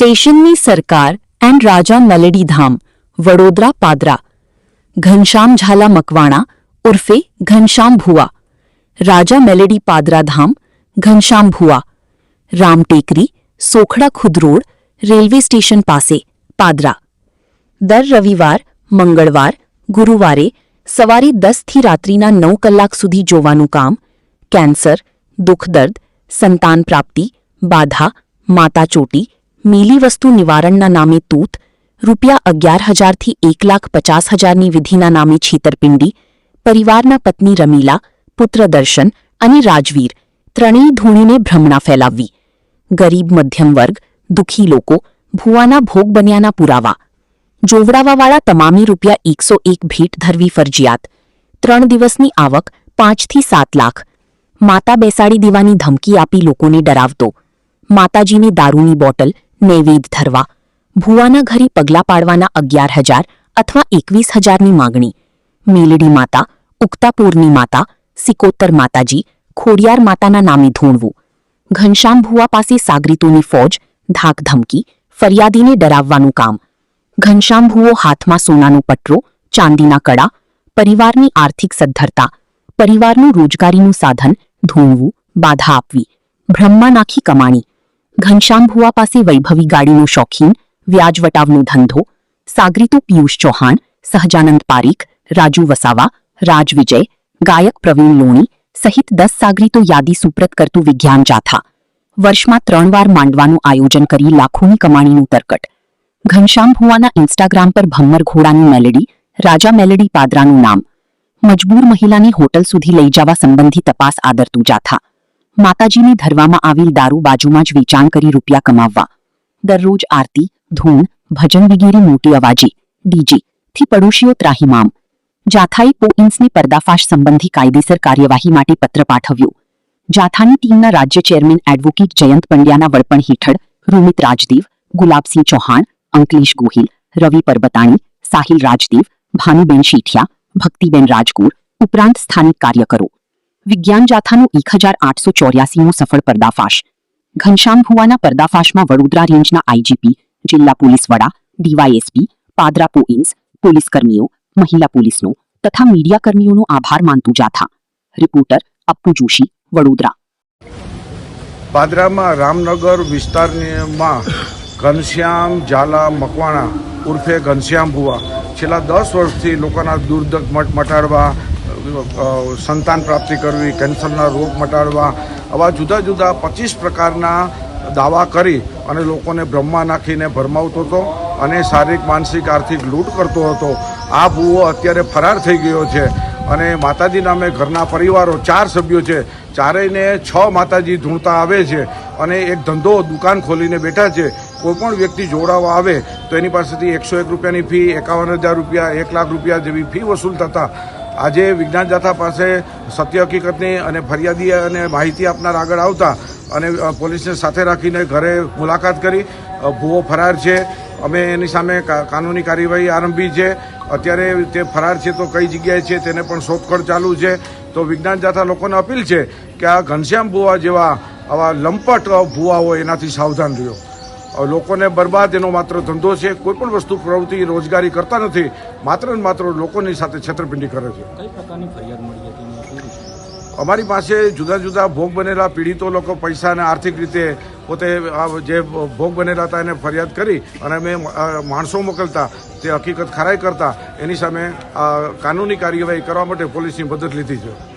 સ્ટેશનની સરકાર and Raja melody ધામ વડોદરા પાદરા ઘનશ્યામ ઝાલા મકવાણા ઉર્ફે ઘનશ્યામ ભુવા રાજા મેલેડી પાદરા ધામ ઘનશ્યામ ભુવા રામટેકરી સોખડા ખુદ રોડ રેલવે સ્ટેશન પાસે પાદરા દર રવિવાર મંગળવાર ગુરુવારે સવારે 10 થી રાત્રિના 9 કલાક સુધી જોવાનું કામ કેન્સર દુઃખ દર્દ સંતાન પ્રાપ્તિ બાધા માતા ચોટી મેલી વસ્તુ નિવારણના નામે તૂત ₹11,000 થી 1,50,000ની વિધિના નામે છેતરપિંડી પરિવારના પત્ની રમીલા પુત્ર દર્શન અને રાજવીર ત્રણેય ધૂણીને ભ્રમણા ફેલાવવી ગરીબ મધ્યમ વર્ગ દુઃખી લોકો ભુવાના ભોગ બન્યાના પુરાવા જોવડાવાવાળા તમામે ₹101 ભેટ ધરવી ફરજિયાત 3 દિવસની આવક 5 થી 7 લાખ માતા બેસાડી દેવાની ધમકી આપી લોકોને ડરાવતો માતાજીને દારૂની બોટલ નૈવેદ્ય ધરવા ભુવાના ઘરે પગલાં પાડવાના 11,000 અથવા 21,000ની માગણી મેલડી માતા ઉક્તાપુરની માતા સિકોતર માતાજી ખોડિયાર માતાના નામે ધૂણવું ઘનશ્યામ ભુવા પાસે સાગરીતોની ફોજ ધાક ધમકી ફરિયાદીને ડરાવવાનું કામ ઘનશ્યામ ભુવો હાથમાં સોનાનો પટરો ચાંદીના કડા પરિવારની આર્થિક સદ્ધરતા પરિવારનું રોજગારીનું સાધન ધૂણવું બાધા આપવી બ્રહ્મા નાખી કમાણી ઘનશ્યામ ભુવા પાસે વૈભવી ગાડીનો શોખીન વ્યાજ વટાવનો ધંધો સાગરીતો પિયુષ ચૌહાણ સહજાનંદ પારીખ રાજુ વસાવા રાજ વિજય ગાયક પ્રવીણ લોણી સહિત 10 સાગરીતો યાદી સુપ્રત કરતું વિજ્ઞાન જાથા વર્ષમાં 3 વાર માંડવાનું આયોજન કરી લાખોની કમાણીનું તરકટ ઘનશ્યામ ભુવાના ઇન્સ્ટાગ્રામ પર ભમ્મર ઘોડાની મેલેડી રાજા મેલેડી પાદરાનું નામ મજબૂર મહિલાને હોટલ સુધી લઈ જવા સંબંધી તપાસ આદરતું જાથા માતાજીને ધરવામાં આવેલ દારૂ બાજુમાં જ વેચાણ કરી રૂપિયા કમાવવા દરરોજ આરતી ધૂન ભજન વગેરે મોટી અવાજે ડીજે થી પડોશીઓ ત્રાહિમામ જાથાએ પોઈન્ટ્સને પર્દાફાશ સંબંધી કાયદેસર કાર્યવાહી માટે પત્ર પાઠવ્યો જાથાની ટીમના રાજ્ય ચેરમેન એડવોકેટ જયંત પંડ્યાના વડપણ હેઠળ રોમિત રાજદેવ ગુલાબસિંહ ચૌહાણ અંકલેશ ગોહિલ રવિ પરબતાણી સાહિલ રાજદેવ ભાનુબેન શેઠિયા ભક્તિબેન રાજગોર ઉપરાંત સ્થાનિક કાર્યકરો વિજ્ઞાન જાથાનો 1,884મો સફળ પર્દાફાશ ઘનશ્યામ ભુવાના પર્દાફાશમાં વડોદરા રેન્જના આઈજીપી જિલ્લા પોલીસ વડા ડીવાયએસપી પાદરા પોઈન્ટ્સ પોલીસકર્મીઓ મહિલા પોલીસનો તથા મીડિયાકર્મીઓનો આભાર માનતું જાથા રિપોર્ટર અપ્પુ જોશી વડોદરા પાદરામાં રામનગર વિસ્તારમાં ઘનશ્યામ ઝાલા મકવાણા ઉર્ફે ઘનશ્યામ ભુવા છેલ્લા 10 વર્ષથી લોકોના દુર્દક મટાડવા સંતાન પ્રાપ્તિ કરવી કેન્સરના રોગ મટાડવા આવા જુદા જુદા 25 પ્રકારના દાવા કરી અને લોકોને બ્રહ્મા નાખીને ભરમાવતો હતો અને શારીરિક માનસિક આર્થિક લૂંટ કરતો હતો આ ભુવો અત્યારે ફરાર થઈ ગયો છે અને માતાજી નામે ઘરના પરિવારો 4 સભ્યો છે ચારેયને 6 માતાજી ધૂણતા આવે છે અને એક ધંધો દુકાન ખોલીને બેઠા છે કોઈપણ વ્યક્તિ જોડાવા આવે તો એની પાસેથી 101 રૂપિયાની ફી 51,000 રૂપિયા 1 લાખ રૂપિયા જેવી ફી વસૂલ થતા આજે વિજ્ઞાન જાથા પાસે સત્ય હકીકતની અને ફરિયાદી અને માહિતી આપનાર આગળ આવતા અને પોલીસને સાથે રાખીને ઘરે મુલાકાત કરી ભુવો ફરાર છે અમે એની સામે કાનૂની કાર્યવાહી આરંભી છે અત્યારે તે ફરાર છે તો કઈ જગ્યાએ છે તેને પણ શોધખોળ ચાલુ છે તો વિજ્ઞાન જાથા લોકોને અપીલ છે કે આ ઘનશ્યામ ભુવા જેવા આવા લંપટ ભુવા હોય એનાથી સાવધાન રહ્યો લોકોને બરબાદ એનો માત્ર ધંધો છે કોઈ પણ વસ્તુ પ્રવૃત્તિ રોજગારી કરતા નથી માત્ર ને માત્ર લોકોની સાથે છેતરપિંડી કરે છે કઈ પ્રકારની ફરિયાદ મળી હતી અમારી પાસે જુદા જુદા ભોગ બનેલા પીડિતો લોકો પૈસા અને આર્થિક રીતે પોતે જે ભોગ બનેલા હતા એને ફરિયાદ કરી અને અમે માણસો મોકલતા તે હકીકત ખરાઈ કરતા એની સામે કાનૂની કાર્યવાહી કરવા માટે પોલીસની મદદ લીધી છે.